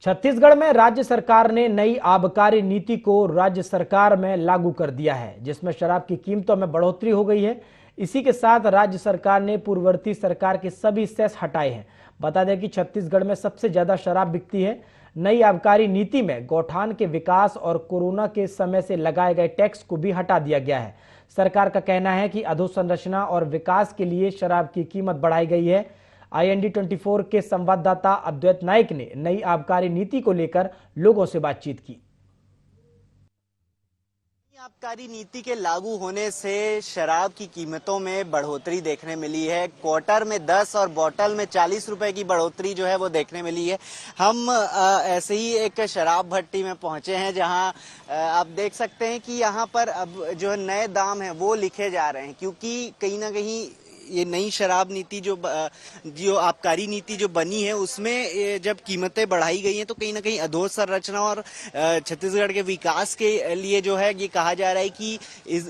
छत्तीसगढ़ में राज्य सरकार ने नई आबकारी नीति को राज्य सरकार में लागू कर दिया है, जिसमें शराब की कीमतों में बढ़ोतरी हो गई है। इसी के साथ राज्य सरकार ने पूर्ववर्ती सरकार के सभी सेस हटाए हैं। बता दें कि छत्तीसगढ़ में सबसे ज्यादा शराब बिकती है। नई आबकारी नीति में गौठान के विकास और कोरोना के समय से लगाए गए टैक्स को भी हटा दिया गया है। सरकार का कहना है कि अधोसंरचना और विकास के लिए शराब की कीमत बढ़ाई गई है। IND 24 के संवाददाता अद्वैत नाइक ने नई आबकारी नीति को लेकर लोगों से बातचीत की। आबकारी नीति के लागू होने से शराब की कीमतों में बढ़ोतरी देखने मिली है। क्वार्टर में 10 और बोतल में 40 रुपए की बढ़ोतरी जो है वो देखने मिली है। हम ऐसे ही एक शराब भट्टी में पहुंचे हैं, जहां आप देख सकते हैं कि यहां पर अब जो नए दाम है वो लिखे जा रहे हैं, क्योंकि कहीं ना कहीं ये नई शराब नीति जो आबकारी नीति जो बनी है उसमें जब कीमतें बढ़ाई गई हैं तो कहीं ना कहीं अधोसंरचना और छत्तीसगढ़ के विकास के लिए जो है ये कहा जा रहा है कि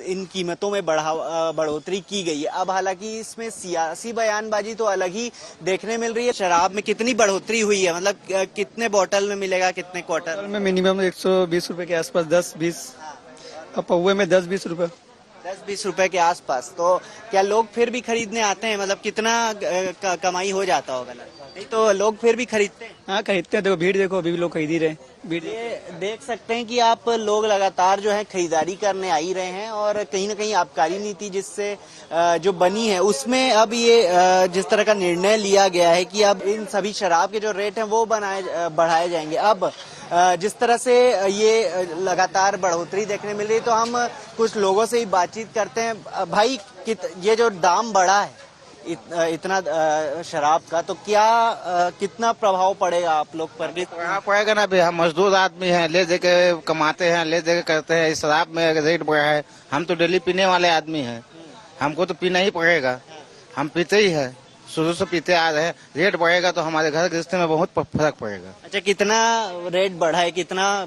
इन कीमतों में बढ़ोतरी की गई है। अब हालांकि इसमें सियासी बयानबाजी तो अलग ही देखने मिल रही है। शराब में कितनी बढ़ोतरी हुई है, मतलब कितने बोतल में मिलेगा, कितने क्वार्टर में? मिनिमम 120 रुपए के आसपास, 10-20 और पौवे में 10-20 रुपए, 10-20 रुपए के आसपास। तो क्या लोग फिर भी खरीदने आते हैं? मतलब कितना कमाई हो जाता होगा? नहीं तो लोग फिर भी खरीदते हैं। हाँ, खरीदते हैं। देखो भीड़, देखो अभी भी लोग खरीद ही रहे हैं। ये देख सकते हैं कि आप लोग लगातार जो है खरीदारी करने आ ही रहे हैं, और कहीं ना कहीं आबकारी नीति जिससे जो बनी है उसमें अब ये जिस तरह का निर्णय लिया गया है कि अब इन सभी शराब के जो रेट हैं वो बढ़ाए जाएंगे। अब जिस तरह से ये लगातार बढ़ोतरी देखने मिल रही है, तो हम कुछ लोगों से ही बातचीत करते हैं। भाई, ये जो दाम बढ़ा है इतना शराब का, तो क्या कितना प्रभाव पड़ेगा आप लोग पर? पड़ेगा ना भी, हम मजदूर आदमी हैं, ले दे के कमाते हैं, ले दे के करते हैं। इस शराब में रेट बढ़ा है। हम तो डेली पीने वाले आदमी हैं, हमको तो पीना ही पड़ेगा। हम पीते ही है, शुरू से पीते आ रहे हैं। रेट बढ़ेगा तो हमारे घर गृहस्थी में बहुत फर्क पड़ेगा। अच्छा, कितना रेट बढ़ा है? कितना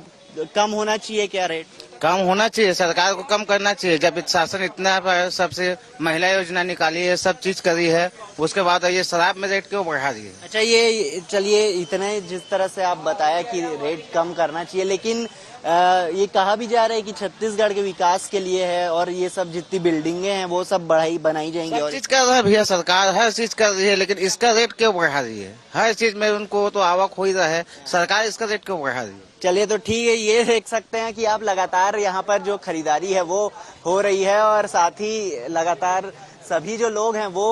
कम होना चाहिए? क्या रेट कम होना चाहिए? सरकार को कम करना चाहिए। जब शासन इतना सबसे महिला योजना निकाली है, सब चीज करी है, उसके बाद ये शराब में रेट क्यों बढ़ा दी है? अच्छा, ये चलिए, इतने जिस तरह से आप बताया कि रेट कम करना चाहिए, लेकिन ये कहा भी जा रहा है कि छत्तीसगढ़ के विकास के लिए है और ये सब जितनी बिल्डिंगें हैं वो सब बनाई जाएंगी। और चीज कर रहा है भैया, सरकार हर चीज कर रही है, लेकिन इसका रेट क्यों बढ़ा रही है? हर चीज में उनको तो आवक हो ही रहा है, सरकार इसका रेट क्यों बढ़ा रही है? चलिए, तो ठीक है। ये देख सकते हैं कि आप लगातार यहाँ पर जो खरीदारी है वो हो रही है, और साथ ही लगातार सभी जो लोग हैं वो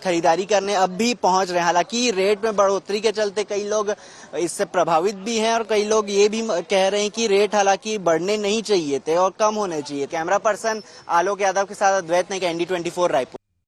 खरीदारी करने अब भी पहुंच रहे हैं। हालांकि रेट में बढ़ोतरी के चलते कई लोग इससे प्रभावित भी हैं, और कई लोग ये भी कह रहे हैं कि रेट हालांकि बढ़ने नहीं चाहिए थे और कम होने चाहिए। कैमरा पर्सन आलोक यादव के साथ अद्वैत नाइक, IND 24 रायपुर।